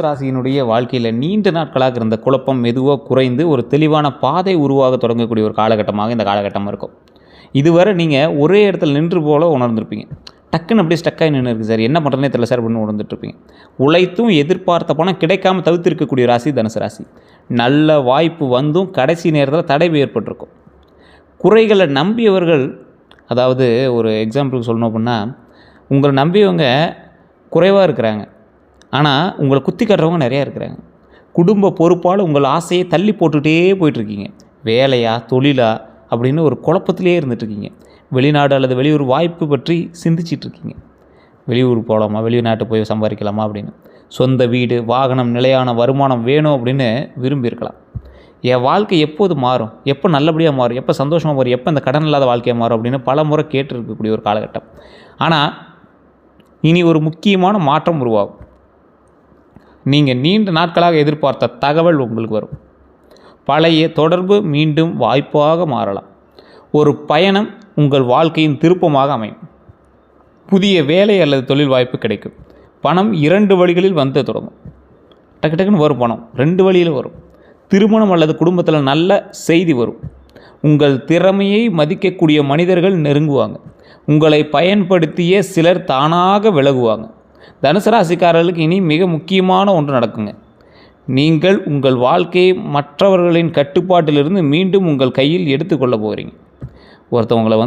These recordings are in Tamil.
ராசியினுடைய வாழ்க்கையில் நீண்ட நாட்களாக இருந்த குழப்பம் மெதுவாக குறைந்து ஒரு தெளிவான பாதை உருவாக தொடங்கக்கூடிய ஒரு காலகட்டமாக இந்த காலகட்டம் இருக்கும். இதுவரை நீங்கள் ஒரே இடத்துல நின்று போல உணர்ந்திருப்பீங்க. டக்குன்னு அப்படியே ஸ்டக்காகி நின்று இருக்குது சார், என்ன பண்ணுறதுனே தெரியல சார் அப்படின்னு உணர்ந்துட்டுருப்பீங்க. உழைத்தும் எதிர்பார்த்த பணம் கிடைக்காமல் தவிர்த்திருக்கக்கூடிய ராசி தனுசு ராசி. நல்ல வாய்ப்பு வந்தும் கடைசி நேரத்தில் தடை ஏற்பட்டிருக்கும். குறைகளை நம்பியவர்கள், அதாவது ஒரு எக்ஸாம்பிளுக்கு சொல்லணும் அப்படின்னா, உங்களை நம்பியவங்க குறைவாக இருக்கிறாங்க, ஆனால் உங்களை குத்தி காட்டுறவங்க நிறையா இருக்கிறாங்க. குடும்ப பொறுப்பால் உங்கள் ஆசையை தள்ளி போட்டுகிட்டே போயிட்டுருக்கீங்க. வேலையா தொழிலா அப்படின்னு ஒரு குழப்பத்திலே இருந்துகிட்ருக்கீங்க. வெளிநாடு அல்லது வெளியூர் வாய்ப்பு பற்றி சிந்திச்சிட்ருக்கீங்க. வெளியூர் போகலாமா, வெளிநாட்டு போய் சம்பாதிக்கலாமா அப்படின்னு. சொந்த வீடு, வாகனம், நிலையான வருமானம் வேணும் அப்படின்னு விரும்பியிருக்கலாம். என் வாழ்க்கை எப்போது மாறும், எப்போ நல்லபடியாக மாறும், எப்போ சந்தோஷமாக மாறும், எப்போ இந்த கடன் இல்லாத வாழ்க்கையாக மாறும் அப்படின்னு பல முறை கேட்டுருக்கக்கூடிய ஒரு காலகட்டம். ஆனால் இனி ஒரு முக்கியமான மாற்றம் உருவாகும். நீங்கள் நீண்ட நாட்களாக எதிர்பார்த்த தகவல் உங்களுக்கு வரும். பழைய தொடர்பு மீண்டும் வாய்ப்பாக மாறலாம். ஒரு பயணம் உங்கள் வாழ்க்கையின் திருப்பமாக அமையும். புதிய வேலை அல்லது தொழில் வாய்ப்பு கிடைக்கும். பணம் 2 வழிகளில் வந்து தொடங்கும். டக்கு டக்குன்னு வரும் பணம், 2 வழியில் வரும். திருமணம் அல்லது குடும்பத்தில் நல்ல செய்தி வரும். உங்கள் திறமையை மதிக்கக்கூடிய மனிதர்கள் நெருங்குவாங்க. உங்களை பயன்படுத்திய சிலர் தானாக விலகுவாங்க. தனுசு ராசிக்காரர்களுக்கு இனி மிக முக்கியமான ஒன்று நடக்குங்க. நீங்கள் உங்கள் வாழ்க்கையை மற்றவர்களின் கட்டுப்பாட்டிலிருந்து மீண்டும் உங்கள் கையில் எடுத்துக்கொள்ள போகிறீங்க. ஒருத்தவங்களை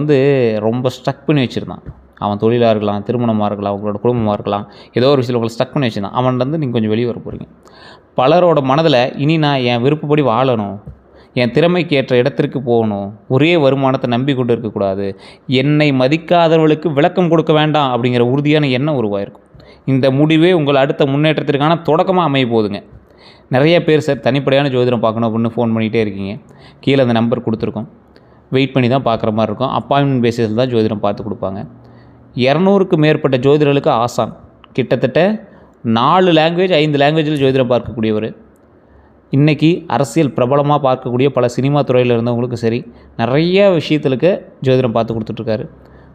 ரொம்ப ஸ்ட்ரக் பண்ணி வச்சுருந்தான். அவன் தொழிலாக இருக்கலாம், திருமணமாக இருக்கலாம், உங்களோட குடும்பமாக இருக்கலாம், ஏதோ ஒரு விஷயம் உங்களை ஸ்ட்ரக் பண்ணி வச்சுருந்தான். அவன்லேருந்து நீங்கள் கொஞ்சம் வெளியே வர போகிறீங்க. பலரோட மனதில் இனி நான் என் விருப்பப்படி வாழணும், என் திறமைக்கு ஏற்ற இடத்திற்கு போகணும், ஒரே வருமானத்தை நம்பி கொண்டு இருக்கக்கூடாது, என்னை மதிக்காதவர்களுக்கு விளக்கம் கொடுக்க வேண்டாம் அப்படிங்கிற உறுதியான எண்ணம் உருவாயிருக்கும். இந்த முடிவே உங்கள் அடுத்த முன்னேற்றத்திற்கான தொடக்கமாக அமைய போகுதுங்க. நிறைய பேர் சார் தனிப்படையான ஜோதிடம் பார்க்கணும் அப்படின்னு ஃபோன் பண்ணிகிட்டே இருக்கீங்க. கீழே அந்த நம்பர் கொடுத்துருக்கோம். வெயிட் பண்ணி தான் பார்க்குற மாதிரி இருக்கும். அப்பாயின்மெண்ட் பேசிஸில் தான் ஜோதிடம் பார்த்து கொடுப்பாங்க. 200க்கு மேற்பட்ட ஜோதிடர்களுக்கு ஆசான். கிட்டத்தட்ட 4 லாங்குவேஜ் 5 லாங்குவேஜில் ஜோதிடம் பார்க்கக்கூடியவர். இன்றைக்கி அரசியல் பிரபலமாக பார்க்கக்கூடிய பல சினிமா துறையில் இருந்தவங்களுக்கு சரி, நிறைய விஷயத்துக்கு ஜோதிடம் பார்த்து கொடுத்துட்ருக்காரு.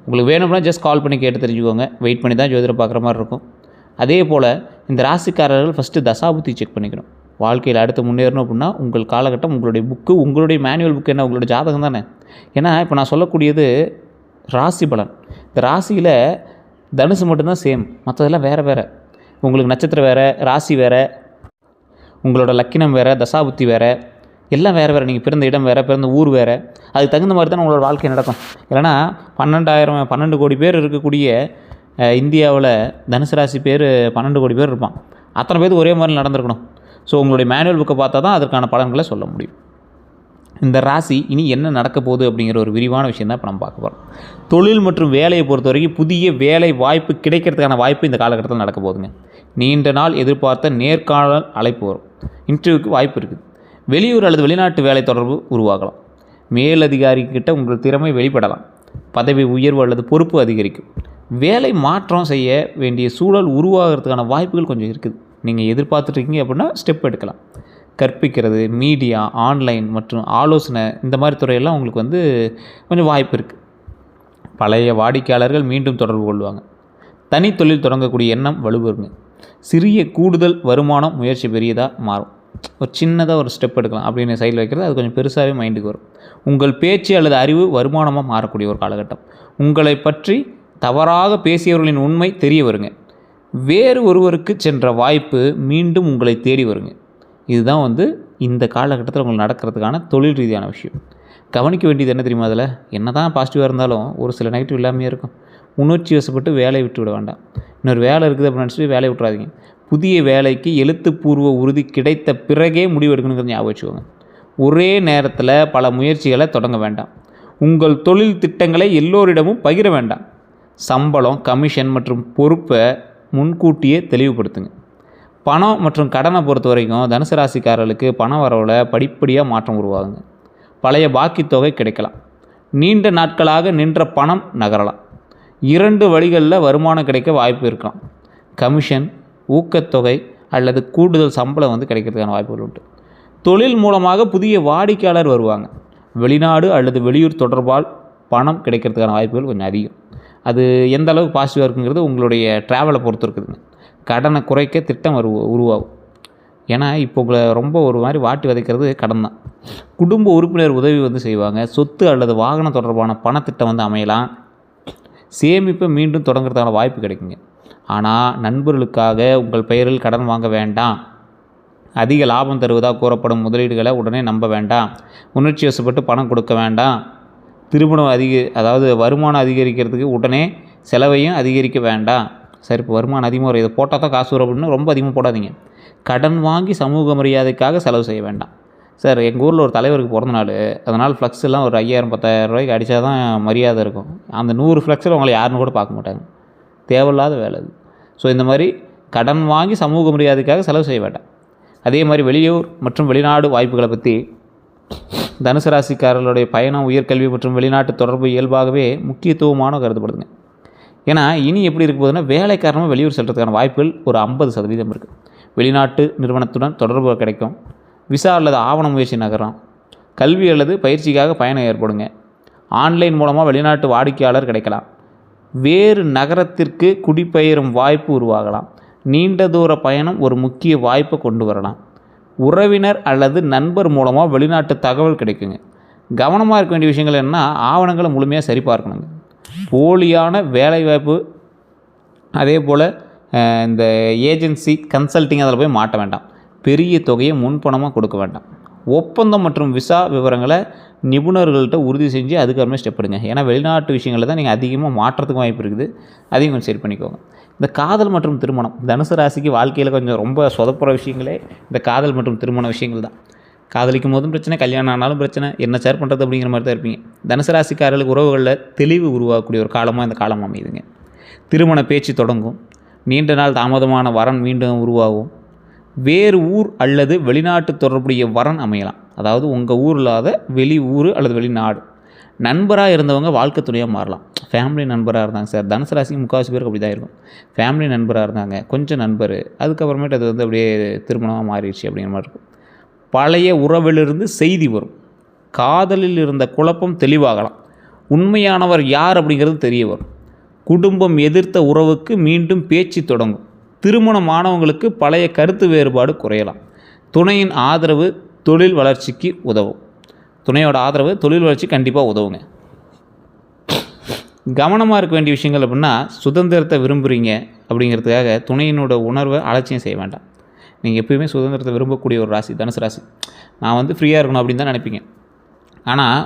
உங்களுக்கு வேணும்னா ஜஸ்ட் கால் பண்ணி கேட்டு தெரிஞ்சுக்கோங்க. வெயிட் பண்ணி தான் ஜோதிடம் பார்க்குற மாதிரி இருக்கும். அதே போல் இந்த ராசிக்காரர்கள் ஃபஸ்ட்டு தசாபுத்தி செக் பண்ணிக்கணும். வாழ்க்கையில் அடுத்து முன்னேறணும் அப்படின்னா உங்கள் காலகட்டம், உங்களுடைய புக்கு, உங்களுடைய மேனுவல் புக்கு என்ன, உங்களுடைய ஜாதகம் தானே. ஏன்னா இப்போ நான் சொல்லக்கூடியது ராசி பலன். இந்த ராசியில் தனுசு மட்டும்தான் சேம், மற்றதெல்லாம் வேறு வேறு. உங்களுக்கு நட்சத்திரம் வேறு, ராசி வேறு, உங்களோட லக்கினம் வேறு, தசாபுத்தி வேறு, எல்லாம் வேறு வேறு. நீங்கள் பிறந்த இடம் வேறு, பிறந்த ஊர் வேறு. அதுக்கு தகுந்த மாதிரி தான் உங்களோட வாழ்க்கை நடக்கும். இல்லைனா 12 கோடி பேர் இருக்கக்கூடிய இந்தியாவில் தனுசு ராசி பேர் 12 கோடி பேர் இருப்பான். அத்தனை பேருக்கு ஒரே மாதிரி நடந்திருக்கணும். ஸோ உங்களுடைய மேனுவல் புக்கை பார்த்தா தான் அதற்கான பலன்களை சொல்ல முடியும். இந்த ராசி இனி என்ன நடக்க போகுது அப்படிங்கிற ஒரு விரிவான விஷயம் தான் இப்போ நம்ம பார்க்க போகிறோம். தொழில் மற்றும் வேலையை பொறுத்த வரைக்கும் புதிய வேலை வாய்ப்பு கிடைக்கிறதுக்கான வாய்ப்பு இந்த காலகட்டத்தில் நடக்க போகுதுங்க. நீண்ட நாள் எதிர்பார்த்த நேர்காணல் அழைப்பு வரும். இன்டர்வியூக்கு வாய்ப்பு இருக்குது. வெளியூர் அல்லது வெளிநாட்டு வேலை தொடர்பு உருவாகலாம். மேலதிகாரிக்கிட்ட உங்கள் திறமை வெளிப்படலாம். பதவி உயர்வு அல்லது பொறுப்பு அதிகரிக்கும். வேலை மாற்றம் செய்ய வேண்டிய சூழல் உருவாகிறதுக்கான வாய்ப்புகள் கொஞ்சம் இருக்குது. நீங்கள் எதிர்பார்த்துட்ருக்கீங்க அப்படின்னா ஸ்டெப் எடுக்கலாம். கற்பிக்கிறது, மீடியா, ஆன்லைன் மற்றும் ஆலோசனை, இந்த மாதிரி துறையெல்லாம் உங்களுக்கு கொஞ்சம் வாய்ப்பு இருக்குது. பழைய வாடிக்கையாளர்கள் மீண்டும் தொடர்பு கொள்வாங்க. தனி தொழில் தொடங்கக்கூடிய எண்ணம் வலுவருங்க. சிறிய கூடுதல் வருமானம் முயற்சி பெரியதாக மாறும். ஒரு சின்னதாக ஒரு ஸ்டெப் எடுக்கலாம் அப்படின்னு சைடில் வைக்கிறது, அது கொஞ்சம் பெருசாகவே மைண்டுக்கு வரும். உங்கள் பேச்சு அல்லது அறிவு வருமானமாக மாறக்கூடிய ஒரு காலகட்டம். உங்களை பற்றி தவறாக பேசியவர்களின் உண்மை தெரிய வருங்க. வேறு ஒருவருக்கு சென்ற வாய்ப்பு மீண்டும் உங்களை தேடி வருங்க. இதுதான் இந்த காலகட்டத்தில் உங்களுக்கு நடக்கிறதுக்கான தொழில் ரீதியான விஷயம். கவனிக்க வேண்டியது என்ன தெரியுமா? அதில் என்ன தான் பாசிட்டிவாக இருந்தாலும் ஒரு சில நெகட்டிவ் இல்லாமையே இருக்கும். உணர்ச்சி வசப்பட்டு வேலையை விட்டு விட வேண்டாம். இன்னொரு வேலை இருக்குது அப்படின்னு நினச்சிட்டு வேலையை விட்டுறாதீங்க. புதிய வேலைக்கு எழுத்துப்பூர்வ உறுதி கிடைத்த பிறகே முடிவு எடுக்கணுங்கிறது ஞாபகம் வச்சுக்கோங்க. ஒரே நேரத்தில் பல முயற்சிகளை தொடங்க வேண்டாம். உங்கள் தொழில் திட்டங்களை எல்லோரிடமும் பகிர வேண்டாம். சம்பளம், கமிஷன் மற்றும் பொறுப்பை முன்கூட்டியே தெளிவுபடுத்துங்க. பணம் மற்றும் கடனை பொறுத்த வரைக்கும் தனுசு ராசிக்காரர்களுக்கு பண வரவில் படிப்படியாக மாற்றம் உருவாகுங்க. பழைய பாக்கி தொகை கிடைக்கலாம். நீண்ட நாட்களாக நின்ற பணம் நகரலாம். 2 வழிகளில் வருமானம் கிடைக்க வாய்ப்பு இருக்கலாம். கமிஷன், ஊக்கத்தொகை அல்லது கூடுதல் சம்பளம் கிடைக்கிறதுக்கான வாய்ப்புகள் உண்டு. தொழில் மூலமாக புதிய வாடிக்கையாளர் வருவாங்க. வெளிநாடு அல்லது வெளியூர் தொடர்பால் பணம் கிடைக்கிறதுக்கான வாய்ப்புகள் கொஞ்சம் அதிகம். அது எந்த அளவுக்கு பாசிட்டிவாக இருக்குங்கிறது உங்களுடைய ட்ராவலை பொறுத்து இருக்குதுங்க. கடனை குறைக்க திட்டம் உருவாகும். ஏன்னா இப்போ உங்களை ரொம்ப ஒரு மாதிரி வாட்டி வதைக்கிறது கடன் தான். குடும்ப உறுப்பினர் உதவி வந்து செய்வாங்க. சொத்து அல்லது வாகனம் தொடர்பான பணத்திட்டம் வந்து அமையலாம். சேமிப்பை மீண்டும் தொடங்குறதுக்கான வாய்ப்பு கிடைக்குங்க. ஆனால் நண்பர்களுக்காக உங்கள் பெயரில் கடன் வாங்க வேண்டாம். அதிக லாபம் தருவதாக கூறப்படும் முதலீடுகளை உடனே நம்ப வேண்டாம். உணர்ச்சி வசப்பட்டு பணம் கொடுக்க வேண்டாம். திருமணம் அதாவது வருமானம் அதிகரிக்கிறதுக்கு உடனே செலவையும் அதிகரிக்க வேண்டாம். சரி, இப்போ வருமானம் அதிகமாக வரும், இதை போட்டால் தான் காசு வரும் அப்படின்னு ரொம்ப அதிகமாக போடாதீங்க. கடன் வாங்கி சமூக மரியாதைக்காக செலவு செய்ய வேண்டாம். சார், எங்கள் ஊரில் ஒரு தலைவருக்கு பிறந்த நாள், அதனால் ஃப்ளக்ஸ் எல்லாம் ஒரு 5000 10,000 ரூபாய்க்கு அடித்தா தான் மரியாதை இருக்கும். அந்த 100 ஃப்ளக்ஸில் உங்களை யாருன்னு கூட பார்க்க மாட்டாங்க. தேவையில்லாத வேலை அது. ஸோ இந்த மாதிரி கடன் வாங்கி சமூக மரியாதைக்காக செலவு செய்ய வேண்டாம். அதே மாதிரி வெளியூர் மற்றும் வெளிநாடு வாய்ப்புகளை பற்றி தனுசு ராசிக்காரர்களுடைய பயணம், உயர்கல்வி மற்றும் வெளிநாட்டு தொடர்பு இயல்பாகவே முக்கியத்துவமான கருதப்படுதுங்க. ஏன்னா இனி எப்படி இருக்க போகுதுன்னா, வேலை காரணமாக வெளியூர் செல்கிறதுக்கான வாய்ப்புகள் ஒரு 50% இருக்குது. வெளிநாட்டு நிறுவனத்துடன் தொடர்பு கிடைக்கும். விசா அல்லது ஆவண முயற்சி நகரம். கல்வி அல்லது பயிற்சிக்காக பயணம் ஏற்படுங்க. ஆன்லைன் மூலமாக வெளிநாட்டு வாடிக்கையாளர் கிடைக்கலாம். வேறு நகரத்திற்கு குடிபெயரும் வாய்ப்பு உருவாகலாம். நீண்ட தூர பயணம் ஒரு முக்கிய வாய்ப்பை கொண்டு வரலாம். உறவினர் அல்லது நண்பர் மூலமாக வெளிநாட்டு தகவல் கிடைக்குங்க. கவனமாக இருக்க வேண்டிய விஷயங்கள் என்னென்னா, ஆவணங்களை முழுமையாக சரிபார்க்கணுங்க. போலியான வேலைவாய்ப்பு, அதே போல் இந்த ஏஜென்சி கன்சல்ட்டிங் அதில் போய் மாட்ட வேண்டாம். பெரிய தொகையை முன்பணமாக கொடுக்க வேண்டாம். ஒப்பந்தம் மற்றும் விசா விவரங்களை நிபுணர்கள்ட்ட உறுதி செஞ்சு அதுக்கப்புறமே ஸ்டெப் எடுங்க. ஏன்னா வெளிநாட்டு விஷயங்களில் தான் நீங்கள் அதிகமாக மாற்றத்துக்கு வாய்ப்பு இருக்குது. அதையும் கொஞ்சம் சரி பண்ணிக்கோங்க. இந்த காதல் மற்றும் திருமணம், தனுசு ராசிக்கு வாழ்க்கையில் கொஞ்சம் ரொம்ப சொதப்புற விஷயங்களே இந்த காதல் மற்றும் திருமண விஷயங்கள் தான். காதலிக்கும் போதும் பிரச்சனை, கல்யாணம் ஆனாலும் பிரச்சனை, என்ன ஷேர் பண்ணுறது அப்படிங்கிற மாதிரி தான் இருப்பீங்க. தனுசு ராசிக்காரர்களுக்கு உறவுகளில் தெளிவு உருவாக்கக்கூடிய ஒரு காலமாக இந்த காலம் அமையுதுங்க. திருமண பேச்சு தொடங்கும். நீண்ட நாள் தாமதமான வரன் மீண்டும் உருவாகும். வேறு ஊர் அல்லது வெளிநாட்டு தொடர்புடைய வரன் அமையலாம். அதாவது உங்கள் ஊர் இல்லாத வெளி ஊர் அல்லது வெளிநாடு. நண்பராக இருந்தவங்க வாழ்க்கை துணையாக மாறலாம். ஃபேமிலி நண்பராக இருந்தாங்க சார், தனுசு ராசிக்கு முக்கால்வாசி பேருக்கு அப்படி தான் இருக்கும். ஃபேமிலி நண்பராக இருந்தாங்க, கொஞ்சம் நண்பர், அதுக்கப்புறமேட்டு அது வந்து அப்படியே திருமணமாக மாறிடுச்சு அப்படிங்கிற மாதிரி இருக்கும். பழைய உறவிலிருந்து செய்தி வரும். காதலில் இருந்த குழப்பம் தெளிவாகலாம். உண்மையானவர் யார் அப்படிங்கிறது தெரிய வரும். குடும்பம் எதிர்த்த உறவுக்கு மீண்டும் பேச்சு தொடங்கும். திருமணமானவங்களுக்கு பழைய கருத்து வேறுபாடு குறையலாம். துணையின் ஆதரவு தொழில் வளர்ச்சிக்கு உதவும். துணையோட ஆதரவு தொழில் வளர்ச்சி கண்டிப்பாக உதவுங்க. கவனமாக இருக்க வேண்டிய விஷயங்கள் அப்படின்னா, சுதந்திரத்தை விரும்புகிறீங்க அப்படிங்கிறதுக்காக துணையினோட உணர்வை அலட்சியம் செய்ய வேண்டாம். நீங்கள் எப்போயுமே சுதந்திரத்தை விரும்பக்கூடிய ஒரு ராசி தனுசு ராசி. நான் வந்து ஃப்ரீயாக இருக்கணும் அப்படின்னு தான் நினைப்பீங்க. ஆனால்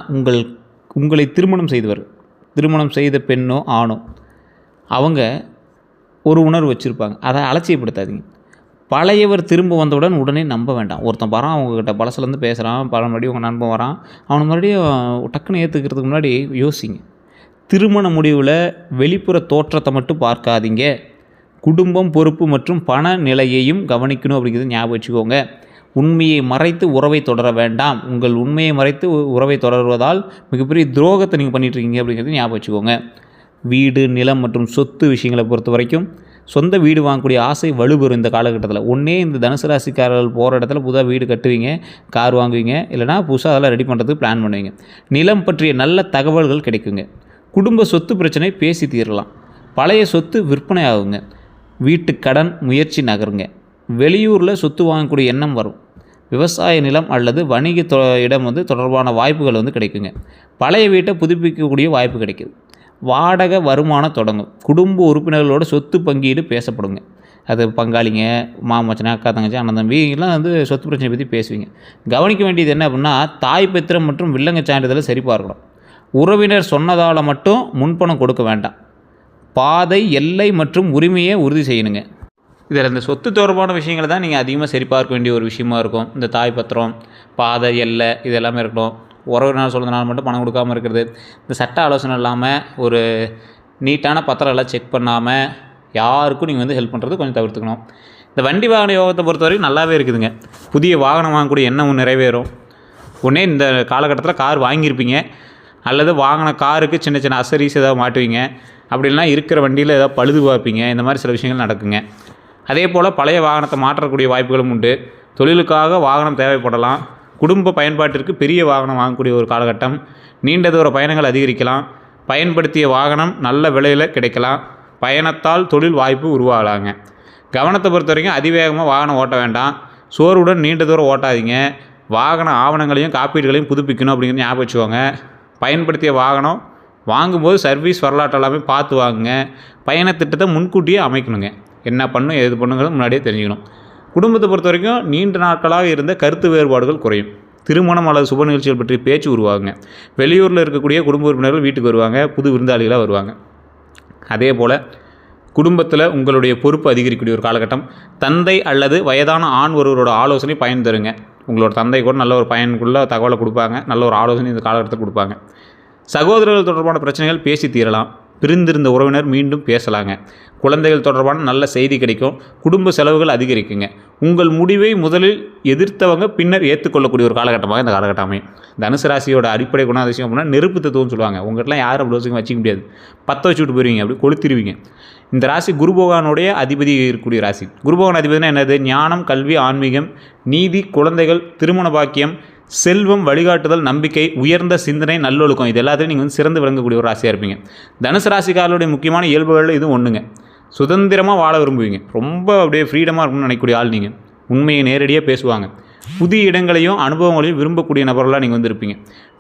உங்களை திருமணம் செய்த பெண்ணோ ஆணோ அவங்க ஒரு உணர்வு வச்சுருப்பாங்க. அதை அலட்சியப்படுத்தாதீங்க. பழையவர் திரும்ப வந்தவுடன் உடனே நம்ப வேண்டாம். ஒருத்தன் வரான், அவங்கக்கிட்ட பழசுலேருந்து பேசுகிறான், மறுபடியும் உங்கள் நண்பன் வரான், அவனை மறுபடியும் டக்குன்னு ஏற்றுக்கிறதுக்கு முன்னாடி யோசிங்க. திருமண முடிவில் வெளிப்புற தோற்றத்தை மட்டும் பார்க்காதீங்க. குடும்பம், பொறுப்பு மற்றும் பண நிலையையும் கவனிக்கணும் அப்படிங்கிறது ஞாபகம் வச்சுக்கோங்க. உண்மையை மறைத்து உறவை தொடர வேண்டாம். உங்கள் உண்மையை மறைத்து உறவை தொடர்வதால் மிகப்பெரிய துரோகத்தை நீங்கள் பண்ணிகிட்ருக்கீங்க அப்படிங்கிறது ஞாபகம் வச்சுக்கோங்க. வீடு, நிலம் மற்றும் சொத்து விஷயங்களை பொறுத்த வரைக்கும் சொந்த வீடு வாங்கக்கூடிய ஆசை வலுப்பெறும் இந்த காலகட்டத்தில். ஒன்றே இந்த தனுசு ராசிக்காரர்கள் போகிற இடத்துல புதுசாக வீடு கட்டுவீங்க, கார் வாங்குவீங்க, இல்லைனா புதுசாக அதெல்லாம் ரெடி பண்ணுறதுக்கு பிளான் பண்ணுவீங்க. நிலம் பற்றிய நல்ல தகவல்கள் கிடைக்குங்க. குடும்ப சொத்து பிரச்சனை பேசி தீரலாம். பழைய சொத்து விற்பனை ஆகுங்க. வீட்டு கடன் முயற்சி நகருங்க. வெளியூரில் சொத்து வாங்கக்கூடிய எண்ணம் வரும். விவசாய நிலம் அல்லது வணிக இடம் தொடர்பான வாய்ப்புகள் கிடைக்குங்க. பழைய வீட்டை புதுப்பிக்கக்கூடிய வாய்ப்பு கிடைக்குது. வாடகை வருமானம் தொடங்கும். குடும்ப உறுப்பினர்களோட சொத்து பங்கீடு பேசப்படுங்க. அது பங்காளிங்க, மாமச்சனை, அக்கா தங்கச்சி, அண்ணன் தம்பி எல்லாம் சொத்து பிரச்சனை பற்றி பேசுவீங்க. கவனிக்க வேண்டியது என்ன அப்படின்னா, தாய் பத்திரம் மற்றும் வில்லங்க சான்றிதழை சரிபார்க்கணும். உறவினர் சொன்னதால் மட்டும் முன்பணம் கொடுக்க வேண்டாம். பாதை, எல்லை மற்றும் உரிமையை உறுதி செய்யணுங்க. இதில் இந்த சொத்து தொடர்பான விஷயங்களை தான் நீங்கள் அதிகமாக சரிபார்க்க வேண்டிய ஒரு விஷயமா இருக்கும். இந்த தாய் பத்திரம், பாதை, எல்லை இது எல்லாமே இருக்கணும். உறவினர் சொல்கிறதுனால மட்டும் பணம் கொடுக்காமல் இருக்கிறது, இந்த சட்ட ஆலோசனை இல்லாமல் ஒரு நீட்டான பத்திரம் எல்லாம் செக் பண்ணாமல் யாருக்கும் நீங்கள் ஹெல்ப் பண்ணுறது கொஞ்சம் தவிர்த்துக்கணும். இந்த வண்டி வாகன யோகத்தை பொறுத்த வரைக்கும் நல்லாவே இருக்குதுங்க. புதிய வாகனம் வாங்கக்கூடிய எண்ணம் நிறைவேறும். ஒன்றே இந்த காலகட்டத்தில் கார் வாங்கியிருப்பீங்க, அல்லது வாங்கின காருக்கு சின்ன சின்ன அசரிஸ் ஏதாவது மாட்டுவீங்க. அப்படி இல்லைனா இருக்கிற வண்டியில் ஏதாவது பழுது பார்ப்பீங்க. இந்த மாதிரி சில விஷயங்கள் நடக்குங்க. அதே போல் பழைய வாகனத்தை மாற்றக்கூடிய வாய்ப்புகளும் உண்டு. தொழிலுக்காக வாகனம் தேவைப்படலாம். குடும்ப பயன்பாட்டிற்கு பெரிய வாகனம் வாங்கக்கூடிய ஒரு காலகட்டம். நீண்ட தூர பயணங்கள் அதிகரிக்கலாம். பயன்படுத்திய வாகனம் நல்ல விலையில் கிடைக்கலாம். பயணத்தால் தொழில் வாய்ப்பு உருவாகலாங்க. கவனத்தை பொறுத்த வரைக்கும் அதிவேகமாக வாகனம் ஓட்ட வேண்டாம். சோர்வுடன் நீண்ட தூரம் ஓட்டாதீங்க. வாகன ஆவணங்களையும் காப்பீடுகளையும் புதுப்பிக்கணும் அப்படிங்கிறது ஞாபகம் வச்சுக்கோங்க. பயன்படுத்திய வாகனம் வாங்கும்போது சர்வீஸ் வரலாற்று எல்லாமே பார்த்து வாங்குங்க. பயண திட்டத்தை முன்கூட்டியே அமைக்கணுங்க. என்ன பண்ணும் எது பண்ணுங்கிறது முன்னாடியே தெரிஞ்சுக்கணும். குடும்பத்தை பொறுத்த வரைக்கும் நீண்ட நாட்களாக இருந்த கருத்து வேறுபாடுகள் குறையும். திருமணம் அல்லது சுப நிகழ்ச்சிகள் பற்றி பேச்சு உருவாகுங்க. வெளியூரில் இருக்கக்கூடிய குடும்ப உறுப்பினர்கள் வீட்டுக்கு வருவாங்க. புது விருந்தாளிகளாக வருவாங்க. அதே போல் குடும்பத்தில் உங்களுடைய பொறுப்பு அதிகரிக்கக்கூடிய ஒரு காலகட்டம். தந்தை அல்லது வயதான ஆண் ஒருவரோட ஆலோசனை பயன் தருங்க. உங்களோட தந்தை கூட நல்ல ஒரு பயனுக்குள்ள தகவலை கொடுப்பாங்க. நல்ல ஒரு ஆலோசனை இந்த காலகட்டத்தில் கொடுப்பாங்க. சகோதரர்கள் தொடர்பான பிரச்சனைகள் பேசி தீரலாம். பிரிந்திருந்த உறவினர் மீண்டும் பேசலாங்க. குழந்தைகள் தொடர்பான நல்ல செய்தி கிடைக்கும். குடும்ப செலவுகள் அதிகரிக்குங்க. உங்கள் முடிவை முதலில் எதிர்த்தவங்க பின்னர் ஏற்றுக்கொள்ளக்கூடிய ஒரு காலகட்டமாக இந்த காலகட்டம் அமையும். தனுசு ராசியோட அடிப்படை குணாதிசயம் அப்படின்னா நெருப்பு தத்துவம்னு சொல்லுவாங்க. உங்கள்கிட்டலாம் யாரும் அவ்வளோ வச்சுக்க முடியாது. பற்ற வச்சு விட்டு போயிருவீங்க, அப்படி கொளுத்திடுவீங்க. இந்த ராசி குரு பகவானுடைய அதிபதி இருக்கக்கூடிய ராசி. குரு பகவான் அதிபதினா என்னது? ஞானம், கல்வி, ஆன்மீகம், நீதி, குழந்தைகள், திருமண பாக்கியம், செல்வம், வழிகாட்டுதல், நம்பிக்கை, உயர்ந்த சிந்தனை, நல்லொழுக்கம், இது எல்லாத்தையும் நீங்கள் சிறந்து விளங்கக்கூடிய ஒரு ராசியாக இருப்பீங்க. தனுசு ராசிக்காரருடைய முக்கியமான இயல்புகளில் இது ஒன்றுங்க. சுதந்திரமாக வாழ விரும்புவீங்க. ரொம்ப அப்படியே ஃப்ரீடமாக இருக்கணும்னு நினைக்கக்கூடிய ஆள் நீங்கள். உண்மையை நேரடியாக பேசுவாங்க. புதிய இடங்களையும் அனுபவங்களையும் விரும்பக்கூடிய நபர்களாக நீங்கள் இருப்பீங்க.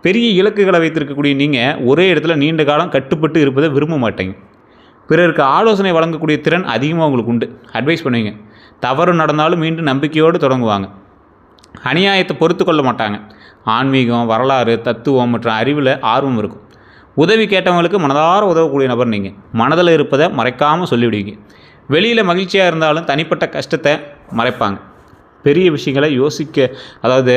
பெரிய இலக்குகளை வைத்திருக்கக்கூடிய நீங்கள் ஒரே இடத்துல நீண்ட காலம் கட்டுப்பட்டு இருப்பதை விரும்ப மாட்டீங்க. பிறருக்கு ஆலோசனை வழங்கக்கூடிய திறன் அதிகமாக உங்களுக்கு உண்டு. அட்வைஸ் பண்ணுவீங்க. தவறு நடந்தாலும் மீண்டும் நம்பிக்கையோடு தொடங்குவாங்க. அநியாயத்தை பொறுத்து கொள்ள மாட்டாங்க. ஆன்மீகம், வரலாறு, தத்துவம் மற்றும் அறிவில் ஆர்வம் இருக்கும். உதவி கேட்டவங்களுக்கு மனதார உதவக்கூடிய நபர் நீங்கள். மனதில் இருப்பதை மறைக்காமல் சொல்லிவிடுவீங்க. வெளியில் மகிழ்ச்சியாக இருந்தாலும் தனிப்பட்ட கஷ்டத்தை மறைப்பாங்க. பெரிய விஷயங்களை அதாவது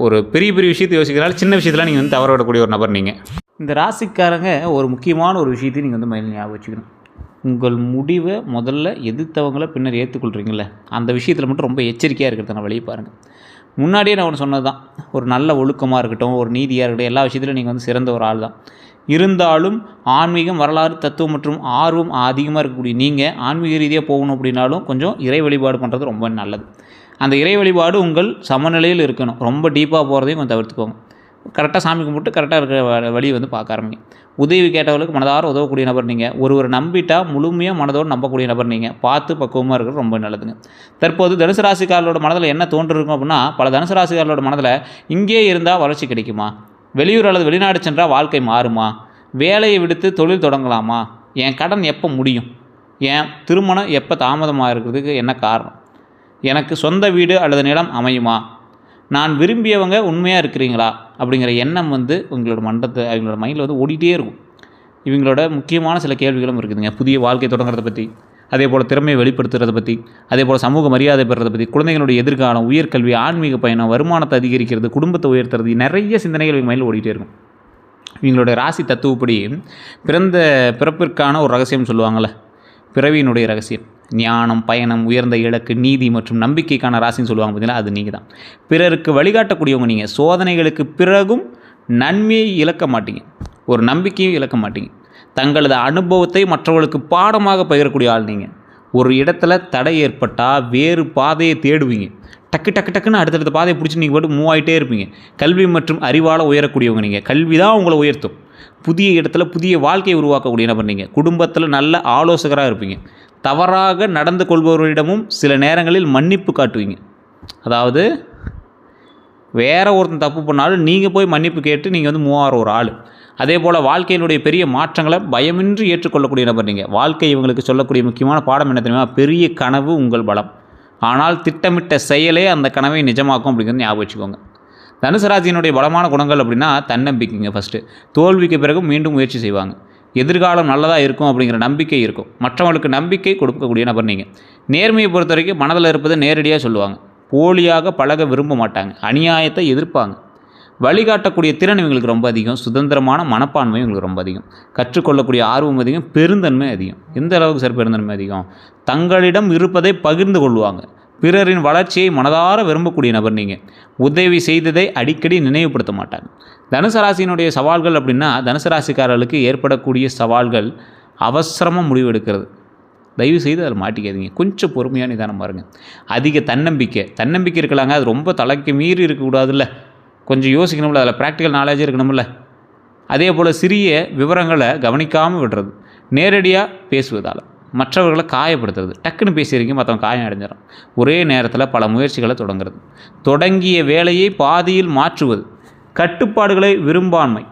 ஒரு பெரிய விஷயத்தை யோசிக்கிறனால சின்ன விஷயத்தில் நீங்கள் தவற விடக்கூடிய ஒரு நபர் நீங்கள். இந்த ராசிக்காரங்க ஒரு முக்கியமான ஒரு விஷயத்தையும் நீங்கள் மைண்டில் ஞாபகம் வச்சுக்கணும். உங்கள் முடிவை முதல்ல எதிர்த்தவங்களை பின்னர் ஏற்றுக்கொள்கிறீங்கள, அந்த விஷயத்தில் மட்டும் ரொம்ப எச்சரிக்கையாக இருக்கிறத நான் வெளியே பாருங்கள். முன்னாடியே நான் ஒன்று சொன்னது தான். ஒரு நல்ல ஒழுக்கமாக இருக்கட்டும், ஒரு நீதியாக இருக்கட்டும், எல்லா விஷயத்திலும் நீங்கள் சிறந்த ஒரு ஆள் தான். இருந்தாலும் ஆன்மீகம், வரலாறு, தத்துவம் மற்றும் ஆர்வம் அதிகமாக இருக்கக்கூடிய நீங்கள் ஆன்மீக ரீதியாக போகணும் அப்படின்னாலும் கொஞ்சம் இறை வழிபாடு பண்ணுறது ரொம்ப நல்லது. அந்த இறை வழிபாடு உங்கள் சமநிலையில் இருக்கணும். ரொம்ப டீப்பாக போகிறதையும் கொஞ்சம் தவிர்த்துக்கோங்க. கரெக்டாக சாமி கும்பிட்டு கரெக்டாக இருக்கிற வழியை பார்க்க ஆரம்பிங்க. உதவி கேட்டவர்களுக்கு மனதார உதவக்கூடிய நபர் நீங்கள். ஒருவர் நம்பிட்டா முழுமையாக மனதோடு நம்பக்கூடிய நபர் நீங்கள். பார்த்து பக்குவமாக இருக்கிறது ரொம்ப நல்லதுங்க. தற்போது தனுசு ராசிக்காரர்களோட மனதில் என்ன தோன்றிருக்கும் அப்படின்னா, பல தனுசு ராசிக்காரர்களோட மனதில் இங்கே இருந்தால் வளர்ச்சி கிடைக்குமா, வெளியூர் அல்லது வெளிநாடு சென்றால் வாழ்க்கை மாறுமா, வேலையை விடுத்து தொழில் தொடங்கலாமா, என் கடன் எப்போ முடியும், என் திருமணம் எப்போ தாமதமாக இருக்கிறதுக்கு என்ன காரணம், எனக்கு சொந்த வீடு அல்லது நிலம் அமையுமா, நான் விரும்பியவங்க உண்மையாக இருக்கிறீங்களா அப்படிங்கிற எண்ணம் உங்களோட அவங்களோட மைண்டில் ஓடிட்டே இருக்கும். இவங்களோட முக்கியமான சில கேள்விகளும் இருக்குதுங்க. புதிய வாழ்க்கை தொடங்குறத பற்றி, அதே போல் திறமையை வெளிப்படுத்துறதை பற்றி, அதே போல் சமூக மரியாதை பெறுறதை பற்றி, குழந்தைகளுடைய எதிர்காலம், உயர்கல்வி, ஆன்மீக பயணம், வருமானத்தை அதிகரிக்கிறது, குடும்பத்தை உயர்த்துறது, நிறைய சிந்தனைகள் இவங்க மைண்டில் ஓடிட்டே இருக்கும். இவங்களுடைய ராசி தத்துவப்படி பிறப்பிற்கான ஒரு ரகசியம் சொல்லுவாங்கள்ல, பிறவியினுடைய ரகசியம், ஞானம், பயணம், உயர்ந்த இலக்கு, நீதி மற்றும் நம்பிக்கைக்கான ராசின்னு சொல்லுவாங்க. பார்த்தீங்கன்னா அது நீங்கள் தான். பிறருக்கு வழிகாட்டக்கூடியவங்க நீங்கள். சோதனைகளுக்கு பிறகும் நன்மையை இழக்க மாட்டீங்க, ஒரு நம்பிக்கையும் இழக்க மாட்டீங்க. தங்களது அனுபவத்தை மற்றவர்களுக்கு பாடமாக பகிரக்கூடிய ஆள் நீங்கள். ஒரு இடத்துல தடை ஏற்பட்டால் வேறு பாதையை தேடுவீங்க. டக்குன்னு அடுத்தடுத்த பாதையை பிடிச்சி நீங்கள் போட்டு மூவ் ஆகிட்டே இருப்பீங்க. கல்வி மற்றும் அறிவால் உயரக்கூடியவங்க நீங்கள். கல்வி தான் உங்களை உயர்த்தும். புதிய இடத்துல புதிய வாழ்க்கையை உருவாக்கக்கூடிய நபர் நீங்கள். குடும்பத்தில் நல்ல ஆலோசகராக இருப்பீங்க. தவறாக நடந்து கொள்பவர்களிடமும் சில நேரங்களில் மன்னிப்பு காட்டுவீங்க. அதாவது வேற ஒருத்தன் தப்பு பண்ணாலும் நீங்கள் போய் மன்னிப்பு கேட்டு நீங்கள் மூவ் ஆகிற ஒரு ஆள். அதே போல் வாழ்க்கையினுடைய பெரிய மாற்றங்களை பயமின்றி ஏற்றுக்கொள்ளக்கூடிய நபர் நீங்கள். வாழ்க்கை இவங்களுக்கு சொல்லக்கூடிய முக்கியமான பாடம் என்ன தெரியுமா? பெரிய கனவு உங்கள் பலம், ஆனால் திட்டமிட்ட செயலே அந்த கனவை நிஜமாக்கும் அப்படிங்கிறது ஞாபகம் வச்சுக்கோங்க. தனுசு ராசியினுடைய பலமான குணங்கள் அப்படின்னா தன்னம்பிக்கைங்க. ஃபஸ்ட்டு தோல்விக்கு பிறகு மீண்டும் முயற்சி செய்வாங்க. எதிர்காலம் நல்லதாக இருக்கும் அப்படிங்கிற நம்பிக்கை இருக்கும். மற்றவங்களுக்கு நம்பிக்கை கொடுக்கக்கூடிய நபர் நீங்கள். நேர்மையை பொறுத்த வரைக்கும் மனதில் இருப்பதை நேரடியாக சொல்லுவாங்க. போலியாக பழக விரும்ப மாட்டாங்க. அநியாயத்தை எதிர்ப்பாங்க. வழிகாட்டக்கூடிய திறன் இவங்களுக்கு ரொம்ப அதிகம். சுதந்திரமான மனப்பான்மை இவங்களுக்கு ரொம்ப அதிகம். கற்றுக்கொள்ளக்கூடிய ஆர்வம் அதிகம். பெருந்தன்மை அதிகம். எந்த அளவுக்கு சார் பெருந்தன்மை அதிகம்? தங்களிடம் இருப்பதை பகிர்ந்து கொள்வாங்க. பிறரின் வளர்ச்சியை மனதார விரும்பக்கூடிய நபர் நீங்கள். உதவி செய்ததை அடிக்கடி நினைவுபடுத்த மாட்டாங்க. தனுசு ராசியினுடைய சவால்கள் அப்படின்னா, தனுசு ராசிக்காரர்களுக்கு ஏற்படக்கூடிய சவால்கள் அவசரமாக முடிவெடுக்கிறது. தயவு செய்து அதில் மாட்டிக்காதீங்க. கொஞ்சம் பொறுமையான நிதானம் பாருங்கள். அதிக தன்னம்பிக்கை இருக்கலாங்க, அது ரொம்ப தலைக்கு மீறி இருக்கக்கூடாதுல்ல. கொஞ்சம் யோசிக்கணும்ல, அதில் ப்ராக்டிக்கல் நாலேஜ் இருக்கணும்ல. அதே போல் சிறிய விவரங்களை கவனிக்காமல் விடுறது, நேரடியாக பேசுவதால் மற்றவர்களை காயப்படுத்துறது. டக்குன்னு பேசியிருக்கீங்க, மற்றவங்க காயம் அடைஞ்சிடும். ஒரே நேரத்தில் பல முயற்சிகளை தொடங்குறது. தொடங்கிய வேலையை பாதியில் மாற்றுவது. கட்டுப்பாடுகளை விரும்பாண்மை.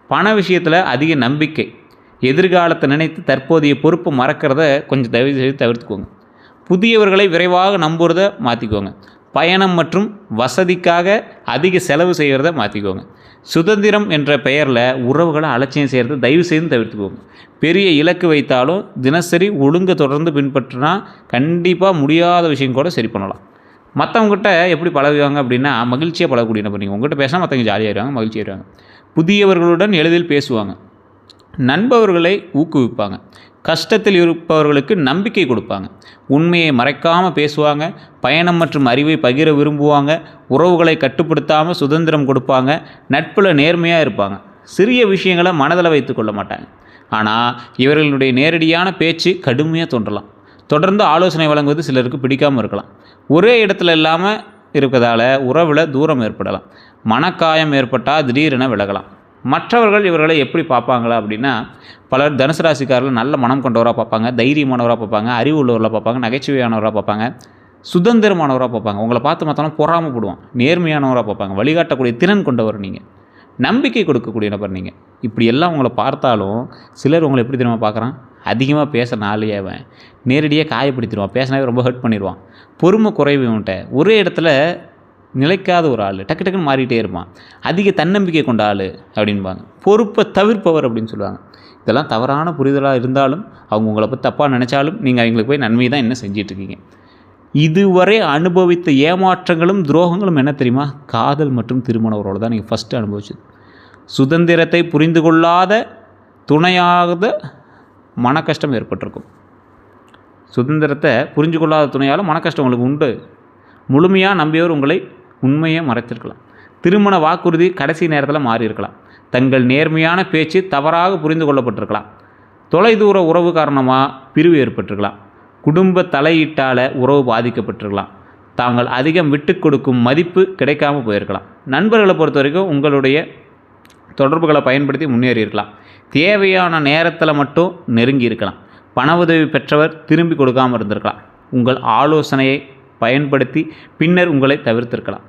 பண விஷயத்தில் அதிக நம்பிக்கை. எதிர்காலத்தை நினைத்து தற்போதைய பொறுப்பை மறக்கிறத கொஞ்சம் தயவு செய்து தவிர்த்துக்கோங்க. புதியவர்களை விரைவாக நம்புறதை மாற்றிக்கோங்க. பயணம் மற்றும் வசதிக்காக அதிக செலவு செய்கிறத மாற்றிக்கோங்க. சுதந்திரம் என்ற பெயரில் உறவுகளை அலட்சியம் செய்கிறத தயவு செய்து தவிர்த்துக்கோங்க. பெரிய இலக்கு வைத்தாலும் தினசரி ஒழுங்கை தொடர்ந்து பின்பற்றினா கண்டிப்பாக முடியாத விஷயம் கூட சரி பண்ணலாம். மற்றவங்ககிட்ட எப்படி பழகுவாங்க அப்படின்னா, மகிழ்ச்சியாக பழகக்கூடிய நபர். நீங்கள் உங்கள்கிட்ட பேசினா மற்றவங்க ஜாலியாகிடுவாங்க, மகிழ்ச்சியாகிடுவாங்க. புதியவர்களுடன் எளிதில் பேசுவாங்க. நண்பர்களை ஊக்குவிப்பாங்க. கஷ்டத்தில் இருப்பவர்களுக்கு நம்பிக்கை கொடுப்பாங்க. உண்மையை மறைக்காமல் பேசுவாங்க. பயணம் மற்றும் அறிவை பகிர விரும்புவாங்க. உறவுகளை கட்டுப்படுத்தாமல் சுதந்திரம் கொடுப்பாங்க. நட்பில் நேர்மையாக இருப்பாங்க. சிறிய விஷயங்களை மனதில் வைத்து கொள்ள மாட்டாங்க. ஆனால் இவர்களுடைய நேரடியான பேச்சு கடுமையாக தோன்றலாம். தொடர்ந்து ஆலோசனை வழங்குவது சிலருக்கு பிடிக்காமல் இருக்கலாம். ஒரே இடத்துல இல்லாமல் இருக்கிறதால உறவில் தூரம் ஏற்படலாம். மனக்காயம் ஏற்பட்டால் திடீரென விலகலாம். மற்றவர்கள் இவர்களை எப்படி பார்ப்பாங்களா அப்படின்னா, பலர் தனுசு ராசிக்காரர்கள் நல்ல மனம் கொண்டவராக பார்ப்பாங்க, தைரியமானவராக பார்ப்பாங்க, அறிவு உள்ளவர்களாக பார்ப்பாங்க, நகைச்சுவையானவராக பார்ப்பாங்க, சுதந்திரமானவராக பார்ப்பாங்க. உங்களை பார்த்து மற்றவங்க பொறாமப்படுவான். நேர்மையானவராக பார்ப்பாங்க. வழிகாட்டக்கூடிய திறன் கொண்டவர் நீங்கள். நம்பிக்கை கொடுக்கக்கூடிய நபர் நீங்கள். இப்படி எல்லாம் உங்களை பார்த்தாலும் சிலர் உங்களை எப்படி தெரியுமா பார்க்குறான்? அதிகமாக பேச நாளையவன் நேரடியாக காயப்படுத்திடுவான். பேசினாவே ரொம்ப ஹர்ட் பண்ணிடுவான். பொறுமை குறைவு இவன்ட்ட. ஒரே இடத்துல நிலைக்காத ஒரு ஆள், டக்கு டக்குன்னு மாறிக்கிட்டே இருப்பான். அதிக தன்னம்பிக்கை கொண்ட ஆள் அப்படின்பாங்க. பொறுப்பை தவிர்ப்பவர் அப்படின்னு சொல்லுவாங்க. இதெல்லாம் தவறான புரிதலாக இருந்தாலும், அவங்க உங்களை பற்றி தப்பாக நினச்சாலும் நீங்கள் அவங்களுக்கு போய் நன்மை தான் என்ன செஞ்சிட்ருக்கீங்க. இதுவரை அனுபவித்த ஏமாற்றங்களும் துரோகங்களும் என்ன தெரியுமா? காதல் மற்றும் திருமண உறவோடு தான் நீங்கள் ஃபஸ்ட்டு அனுபவிச்சது. சுதந்திரத்தை புரிந்து கொள்ளாத துணையாத மன கஷ்டம் ஏற்பட்டிருக்கும். சுதந்திரத்தை புரிஞ்சு கொள்ளாத துணையால் மன கஷ்டம் உங்களுக்கு உண்டு. முழுமையாக நம்பியவர் உங்களை உண்மையை மறைத்திருக்கலாம். திருமண வாக்குறுதி கடைசி நேரத்தில் மாறி இருக்கலாம். தங்கள் நேர்மையான பேச்சு தவறாக புரிந்து கொள்ளப்பட்டிருக்கலாம். தொலைதூர உறவு காரணமாக பிரிவு ஏற்பட்டிருக்கலாம். குடும்ப தலையீட்டால் உறவு பாதிக்கப்பட்டிருக்கலாம். தாங்கள் அதிகம் விட்டு கொடுக்கும் மதிப்பு கிடைக்காமல் போயிருக்கலாம். நண்பர்களை பொறுத்த வரைக்கும் உங்களுடைய தொடர்புகளை பயன்படுத்தி முன்னேறி இருக்கலாம். தேவையான நேரத்தில் மட்டும் நெருங்கி இருக்கலாம். பண உதவி பெற்றவர் திரும்பி கொடுக்காமல் இருந்திருக்கலாம். உங்கள் ஆலோசனையை பயன்படுத்தி பின்னர் உங்களை தவிர்த்திருக்கலாம்.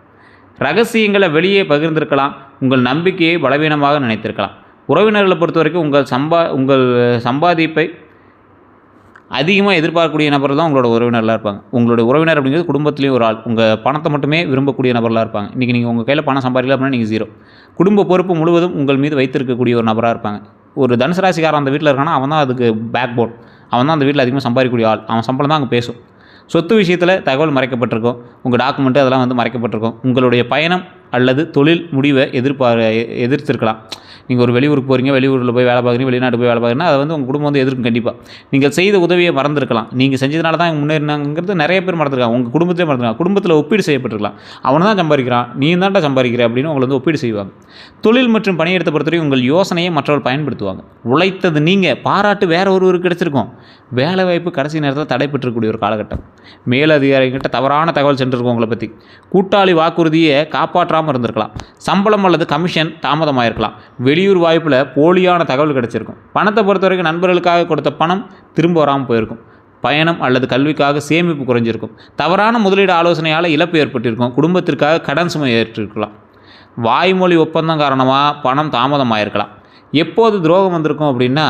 ரகசியங்களை வெளியே பகிர்ந்திருக்கலாம். உங்கள் நம்பிக்கையை பலவீனமாக நினைத்திருக்கலாம். உறவினர்களை பொறுத்த வரைக்கும் உங்கள் சம்பாதிப்பை அதிகமாக எதிர்பார்க்கக்கூடிய நபர் தான் உங்களோட உறவினர்களாக இருப்பாங்க. உங்களுடைய உறவினர் அப்படிங்கிறது குடும்பத்துலேயும் ஒரு ஆள். உங்கள் பணத்தை மட்டுமே விரும்பக்கூடிய நபர்களாக இருப்பாங்க. இன்றைக்கி நீங்கள் உங்கள் கையில் பணம் சம்பாதிக்கல அப்படின்னா நீங்கள் ஜீரோ. குடும்ப பொறுப்பு முழுவதும் உங்கள் மீது வைத்திருக்கக்கூடிய ஒரு நபராக இருப்பாங்க. ஒரு தனுசு ராசிக்காரன் அந்த வீட்டில் இருக்கானா அவன் தான் அதுக்கு பேக் போன். அவன் தான் அந்த வீட்டில் அதிகமாக சம்பாதிக்கக்கூடிய ஆள். அவன் சம்பளம் தான் அங்கே பேசும். சொத்து விஷயத்தில் தகவல் மறைக்கப்பட்டிருக்கும். உங்கள் டாக்குமெண்ட்டு அதெல்லாம் மறைக்கப்பட்டிருக்கும். உங்களுடைய பயணம் அல்லது தொழில் முடிவை எதிர்த்திருக்கலாம். நீங்கள் ஒரு வெளியூருக்கு போகிறீங்க, வெளியூரில் போய் வேலை பார்க்குறீங்க, வெளிநாட்டு போய் வேலை பார்க்குறீங்கன்னா அதை உங்கள் குடும்பம் எதிர்க்கும். கண்டிப்பாக நீங்கள் செய்த உதவியை மறந்துருக்கலாம். நீங்கள் செஞ்சதுனால தான் முன்னேறினாங்கிறது நிறைய பேர் மறந்துருக்காங்க. உங்கள் குடும்பத்திலே மறந்துருக்காங்க. குடும்பத்தில் ஒப்பீடு செய்யப்பட்டிருக்கலாம். அவனை தான் சம்பாதிக்கிறான், நீ தான்டா சம்பாதிக்கிற அப்படின்னு உங்களை ஒப்பீடு செய்வாங்க. தொழில் மற்றும் பணியிடத்தை பொறுத்தவரை உங்கள் யோசனையை மற்றவர்கள் பயன்படுத்துவாங்க. உழைத்தது நீங்கள், பாராட்டு வேற ஒருவருக்கு கிடைச்சிருக்கும். வேலை வாய்ப்பு கடைசி நேரத்தில் தடைபெற்றக்கூடிய ஒரு காலகட்டம். மேலதிகாரிகிட்ட தவறான தகவல் சென்றிருக்கும் உங்களை பற்றி. கூட்டாளி வாக்குறுதியை காப்பாற்றாமல் இருந்திருக்கலாம். சம்பளம் அல்லது கமிஷன் தாமதமாயிருக்கலாம். வெளியூர் வாய்ப்பில் போலியான தகவல் கிடச்சிருக்கும். பணத்தை பொறுத்த வரைக்கும் நண்பர்களுக்காக கொடுத்த பணம் திரும்ப வராமல் போயிருக்கும். பயணம் அல்லது கல்விக்காக சேமிப்பு குறைஞ்சிருக்கும். தவறான முதலீடு ஆலோசனையால் இழப்பு ஏற்பட்டிருக்கும். குடும்பத்திற்காக கடன் சுமை ஏற்றிருக்கலாம். வாய்மொழி ஒப்பந்தம் காரணமாக பணம் தாமதமாயிருக்கலாம். எப்போது துரோகம் வந்திருக்கும் அப்படின்னா,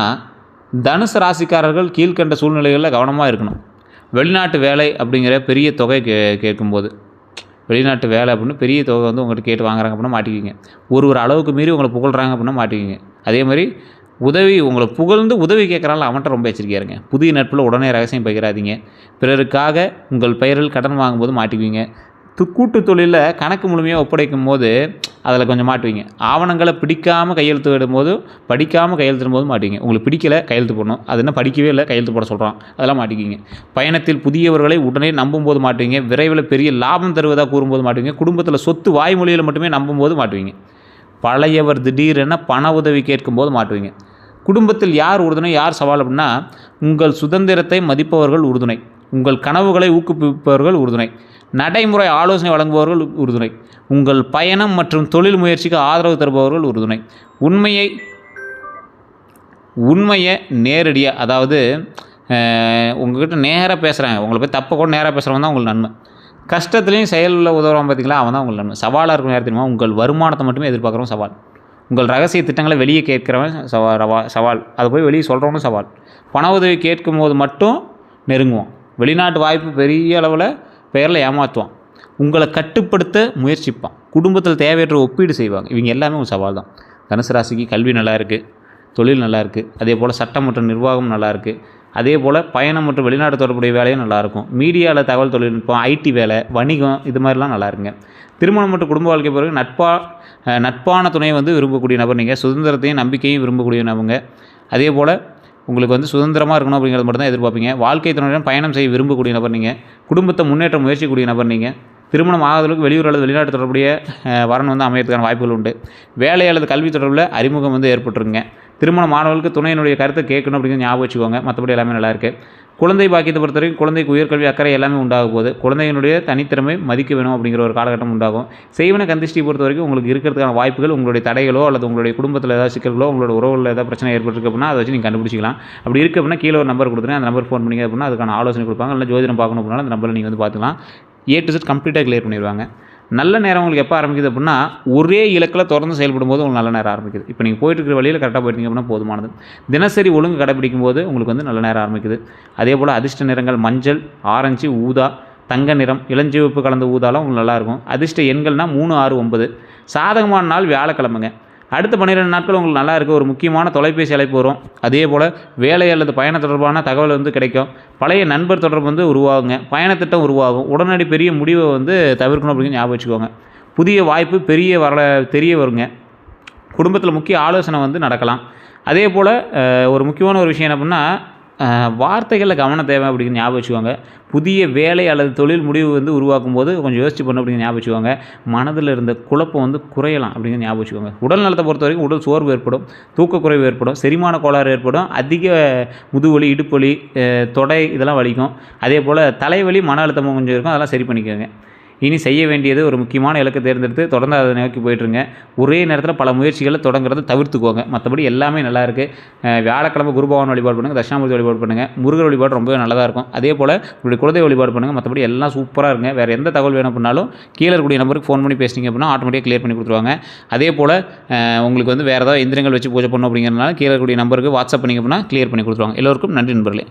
தனுசு ராசிக்காரர்கள் கீழ்கண்ட சூழ்நிலைகளில் கவனமாக இருக்கணும். வெளிநாட்டு வேலை அப்படிங்கிற பெரிய தொகை கேட்கும்போது, வெளிநாட்டு வேலை அப்படின்னு பெரிய தொகை உங்கள்கிட்ட கேட்டு வாங்குறாங்க அப்படின்னா மாட்டிக்கிங்க. ஒரு அளவுக்கு மீறி உங்களை புகழ்கிறாங்க அப்படின்னா மாட்டிக்கிங்க. அதே மாதிரி உங்களை புகழ்ந்து உதவி கேட்குறாங்கள அவன்கிட்ட ரொம்ப எச்சரிக்கையாக இருங்க. புதிய நட்பில் உடனே ரகசியம் பகிராதீங்க. பிறருக்காக உங்கள் பெயரில் கடன் வாங்கும்போது மாட்டிக்குவீங்க. கூட்டு தொழிலில் கணக்கு முழுமையாக ஒப்படைக்கும் போது அதில் கொஞ்சம் மாட்டுவீங்க. ஆவணங்களை பிடிக்காமல் கையெழுத்து விடும்போது, படிக்காமல் கையெழுத்துடும் போது மாட்டுவீங்க. உங்களுக்கு பிடிக்கலை கையெழுத்து போடணும், அது என்ன படிக்கவே இல்லை கையெழுத்து போட சொல்கிறான், அதெல்லாம் மாட்டிக்கிங்க. பயணத்தில் புதியவர்களை உடனே நம்பும்போது மாட்டுவீங்க. விரைவில் பெரிய லாபம் தருவதாக கூறும்போது மாட்டுவீங்க. குடும்பத்தில் சொத்து வாய்மொழியில் மட்டுமே நம்பும்போது மாட்டுவீங்க. பழையவர் திடீரென பண உதவி கேட்கும்போது மாட்டுவீங்க. குடும்பத்தில் யார் உறுதுணை, யார் சவால் அப்படின்னா, உங்கள் சுதந்திரத்தை மதிப்பவர்கள் உறுதுணை, உங்கள் கனவுகளை ஊக்குவிப்பவர்கள் உறுதுணை, நடைமுறை ஆலோசனை வழங்குபவர்கள் உறுதுணை, உங்கள் பயணம் மற்றும் தொழில் முயற்சிக்கு ஆதரவு தருபவர்கள் உறுதுணை. உண்மையை நேரடியாக, அதாவது உங்கள்கிட்ட நேராக பேசுகிறாங்க, உங்களை போய் தப்பை கூட நேராக பேசுகிறவங்க தான் உங்களுக்கு நன்மை. கஷ்டத்துலேயும் செயலில் உதவுறவங்க பார்த்தீங்களா, அவன் தான் உங்களுக்கு நன்மை. சவாலாக இருக்கும் யார் தெரியுமா, உங்கள் வருமானத்தை மட்டுமே எதிர்பார்க்குறவங்க சவால். உங்கள் ரகசிய திட்டங்களை வெளியே கேட்குறவன் சவால். அதை போய் வெளியே சொல்கிறவனும் சவால். பண உதவி கேட்கும் போது மட்டும் நெருங்குவான். வெளிநாட்டு வாய்ப்பு பெரிய அளவில் பெயரில் ஏமாற்றுவான். உங்களை கட்டுப்படுத்த முயற்சிப்பான். குடும்பத்தில் தேவையற்ற ஒப்பீடு செய்வாங்க. இவங்க எல்லாமே ஒரு சவால் தான். தனுசு ராசிக்கு கல்வி நல்லா இருக்குது, தொழில் நல்லா இருக்குது, அதே போல் சட்டம் மற்றும் நிர்வாகம் நல்லா இருக்குது, அதே போல் பயணம் மற்றும் வெளிநாடு தொடர்புடைய வேலையும் நல்லாயிருக்கும். மீடியாவில் தகவல் தொழில்நுட்பம், ஐடி வேலை, வணிகம் இது மாதிரிலாம் நல்லா இருக்குங்க. திருமணம் மற்றும் குடும்ப வாழ்க்கை பிறகு நட்பான துணையை விரும்பக்கூடிய நபர் நீங்கள். சுதந்திரத்தையும் நம்பிக்கையும் விரும்பக்கூடிய நபங்க. அதே போல் உங்களுக்கு சுதந்திரமாக இருக்கணும் அப்படிங்கிறது மட்டும் தான் எதிர்பார்ப்பீங்க. வாழ்க்கை துணையுடன் பயணம் செய்ய விரும்பக்கூடிய நபர் நீங்கள். குடும்பத்தை முன்னேற்ற முயற்சிக்கூடிய நபர் நீங்கள். திருமணம் ஆகாதளவுக்கு வெளியூர் அல்லது வெளிநாட்டு தொடர்புடைய வரன் அமையறதுக்கான வாய்ப்புகள் உண்டு. வேலை அல்லது கல்வி தொடர்பில் அறிமுகம் ஏற்பட்டுருங்க. திருமண மாணவர்களுக்கு துணையினுடைய கருத்தை கேட்கணும் அப்படிங்கிறது ஞாபகம் வச்சுக்கோங்க. மற்றபடி எல்லாமே நல்லாயிருக்கு. குழந்தை பாக்கியத்தை பொறுத்தவரைக்கும் குழந்தைக்கு உயர்கல்வி அக்கறை எல்லாமே உண்டாக போகுது. குழந்தையினுடைய தனித்திறமை மதிக்க வேணும் அப்படிங்கிற ஒரு காலகட்டம் உண்டாகும். செய்வன கந்திஷ்டி பொறுத்த வரைக்கும் உங்களுக்கு இருக்கிறதுக்கான வாய்ப்புகள், உங்களுடைய தடைகளோ அல்லது உங்களுடைய குடும்பத்தில் ஏதாவது சிக்கல்களோ, உங்களோட உறவுகளில் ஏதாவது பிரச்சனை ஏற்பட்டிருக்கு அப்படின்னா அதை வச்சு நீங்கள் கண்டுபிடிச்சிக்கலாம். அப்படி இருக்குது அப்படின்னா கீழே ஒரு நம்பர் கொடுத்துருங்க, அந்த நம்பர் ஃபோன் பண்ணிங்க அப்படின்னா அதுக்கான ஆலோசனை கொடுப்பாங்க. இல்லை ஜோதிடம் பார்க்கணும் அப்படின்னா அந்த நம்பரில் நீங்கள் பார்த்துக்கலாம். A to Z கம்ப்ளீட்டாக கிளியர் பண்ணிடுவாங்க. நல்ல நேரம் உங்களுக்கு எப்போ ஆரம்பிக்குது அப்படின்னா, ஒரே இலக்கில் தொடர்ந்து செயல்படும் போது உங்களுக்கு நல்ல நேரம் ஆரம்பிக்குது. இப்போ நீங்கள் போயிட்டு இருக்கிற வழியில் கரெக்டாக போயிட்டீங்க அப்படின்னா போதுமானது. தினசரி ஒழுங்கு கடைப்பிடிக்கும் போது உங்களுக்கு நல்ல நேரம் ஆரம்பிக்குது. அதே போல் அதிர்ஷ்ட நிறங்கள் மஞ்சள், ஆரஞ்சு, ஊதா, தங்க நிறம், இளஞ்சிவப்பு கலந்த ஊதாலாம் உங்களுக்கு நல்லாயிருக்கும். அதிர்ஷ்ட எண்கள்னால் 3, 6, 9. சாதகமான நாள் வியாழக்கிழமைங்க. அடுத்த 12 நாட்கள் உங்களுக்கு நல்லா இருக்குது. ஒரு முக்கியமான தொலைபேசி அழைப்பு வரும். அதே போல் வேலை அல்லது பயண தொடர்பான தகவல் கிடைக்கும். பழைய நண்பர் தொடர்பு உருவாகுங்க. பயணத்திட்டம் உருவாகும். உடனடி பெரிய முடிவை தவிர்க்கணும் அப்படின்னு ஞாபகம் வச்சுக்கோங்க. புதிய வாய்ப்பு தெரிய வருங்க. குடும்பத்தில் முக்கிய ஆலோசனை நடக்கலாம். அதே போல் ஒரு முக்கியமான ஒரு விஷயம் என்ன அப்படின்னா, வார்த்தைகளில் கவனம் தேவை அப்படின்னு ஞாபகம் வச்சுக்கோங்க. புதிய வேலை அல்லது தொழில் முடிவு உருவாக்கும் போது கொஞ்சம் யோசிச்சு பண்ணணும் அப்படின்னு ஞாபகம் வச்சுக்கோங்க. மனதில் இருந்த குழப்பம் குறையலாம் அப்படின்னு ஞாபகம் வச்சுக்கோங்க. உடல் நலத்தை பொறுத்த வரைக்கும் உடல் சோர்வு ஏற்படும், தூக்கக்குறைவு ஏற்படும், செரிமான கோளாறு ஏற்படும், அதிக முதுவலி, இடுப்புவலி, தொடை இதெல்லாம் வலிக்கும். அதே போல் தலைவலி, மன அழுத்தமும் கொஞ்சம் இருக்கும். அதெல்லாம் சரி பண்ணிக்கோங்க. இனி செய்ய வேண்டியது ஒரு முக்கியமான இலக்கை தேர்ந்தெடுத்து தொடர்ந்து அதை நோக்கி போய்ட்டுருங்க. ஒரே நேரத்தில் பல முயற்சிகளை தொடங்குறதை தவிர்த்துக்கோங்க. மற்றபடி எல்லாமே நல்லா இருக்குது. வியாழக்கிழமை குருபகவான் வழிபாடு பண்ணுங்கள், தட்சிணாமூர்த்தி வழிபாடு பண்ணுங்கள், முருகர் வழிபாடு ரொம்பவே நல்லதாக இருக்கும். அதே போல் உங்களுடைய குலதெய்வ வழிபாடு பண்ணுங்கள். மற்றபடி எல்லாம் சூப்பராக இருங்க. வேறு எந்த தகவல் வேணும் அப்படின்னாலும் கீழே இருக்கக்கூடிய நம்பருக்கு ஃபோன் பண்ணி பேசிங்க அப்படின்னா ஆட்டோமேட்டிக்காக கிளியர் பண்ணி கொடுத்துருவாங்க. அதே போல் உங்களுக்கு வேறு ஏதாவது எந்திரங்கள் வச்சு பூஜை பண்ணணும் அப்படிங்கிறதுனால கீழே இருக்கக்கூடிய நம்பருக்கு வாட்ஸ்அப் பண்ணிங்க அப்படின்னா கிளியர் பண்ணி கொடுத்துருவாங்க. எல்லோருக்கும் நன்றி நண்பர்களே.